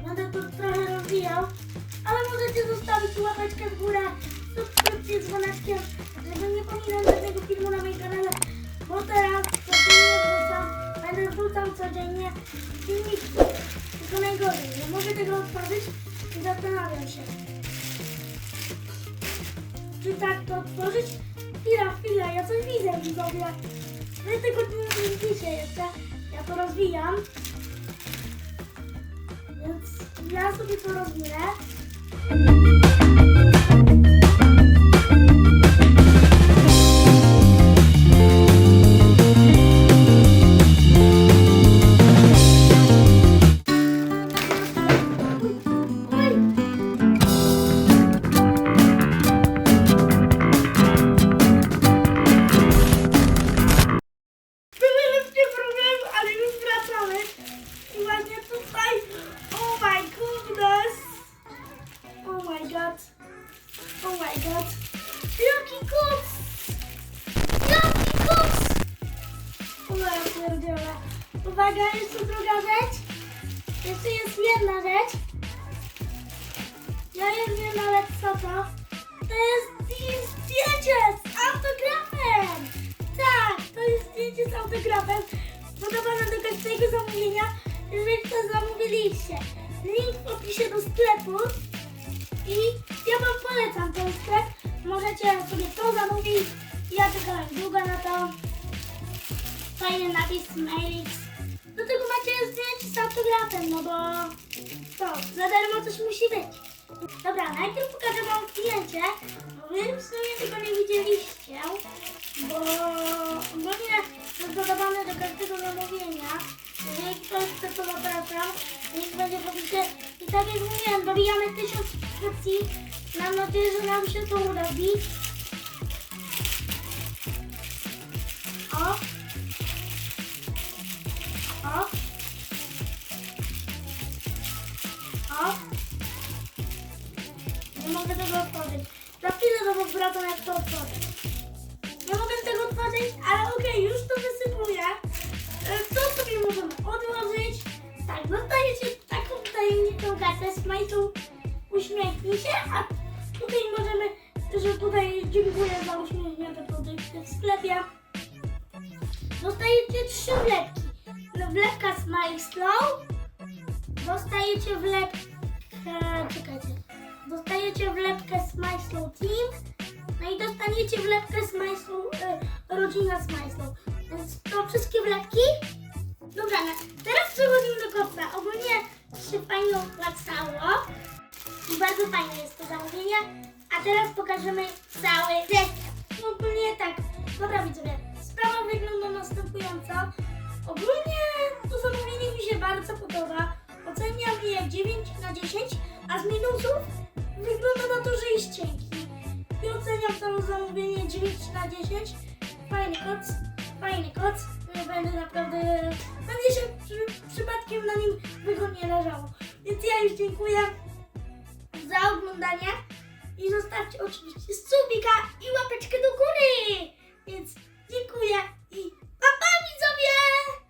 Będę to trochę rozwijał, ale możecie zostawić łapeczkę w górę, subskrypcję z dzwoneczkiem, żeby nie pominąć żadnego filmu na moim kanale, bo teraz codziennie będę wrzucał codziennie filmiki. Tylko najgorzej, nie mogę tego otworzyć i zastanawiam się, czy tak to otworzyć? Chwila, ja coś widzę, widzowie. Wy tego nie widzicie jeszcze, ja to rozwijam. Więc ja sobie to rozwinę. Oh my god. Jaki koc! Jaki koc! Uwaga, pierdziele. Uwaga, jeszcze druga rzecz. Jeszcze jest jedna rzecz. Ja nie wiem nawet co to. To jest zdjęcie z autografem. Tak, to jest zdjęcie z autografem. Podawane do każdego zamówienia, jeżeli to zamówiliście. Link w opisie do sklepu. I ja wam polecam ten sklep. Możecie sobie to zamówić. Ja czekałem długo na to. Fajny napis Mailix. Do tego macie zdjęcie z autografem, no bo to, za darmo coś musi być. Dobra, najpierw pokażę wam zdjęcie, bo wy w sumie tego nie widzieliście, bo ogólnie jest dodawane do każdego zamówienia. Jeżeli ktoś chce, to zapraszam. Niech będzie w opisie. I tak jak mówiłem, dobijamy 1000 subskrypcji. Mam nadzieję, że nam się to uda wbić. O! O! O! Nie mogę tego otworzyć. Za chwilę do was wracam, jak to otworzę. Nie mogę tego otworzyć, ale okej, już to wysypuję. To sobie możemy odłożyć. Tak, dostajecie taką tajemniczą kartę z majtą uśmiechnij się, a tutaj możemy, że tutaj dziękuję za uśmiechnięte produkty w sklepie. Dostajecie 3 wlepki. Wlepka Smile Slow. Dostajecie wlepkę, czekajcie. Dostajecie wlepkę Smile Slow Team. No i dostaniecie wlepkę Smile Slow, rodzina Smile Slow. Więc to wszystkie wlepki. Dobra, teraz przechodzimy do końca. Ogólnie się fajnie opłacało i bardzo fajne jest to zamówienie. A teraz pokażemy cały zestaw. Ogólnie tak, dobra widzowie, sprawa wygląda następująco. Ogólnie to zamówienie mi się bardzo podoba. Oceniam je 9 na 10, a z minusów wygląda na to, że jest cienki. I oceniam to zamówienie 9 na 10. Fajny koc. Będzie naprawdę, będzie się przypadkiem na nim wygodnie leżało. Więc ja już dziękuję za oglądanie i zostawcie oczywiście subika i łapeczkę do góry. Więc dziękuję i pa pa widzowie!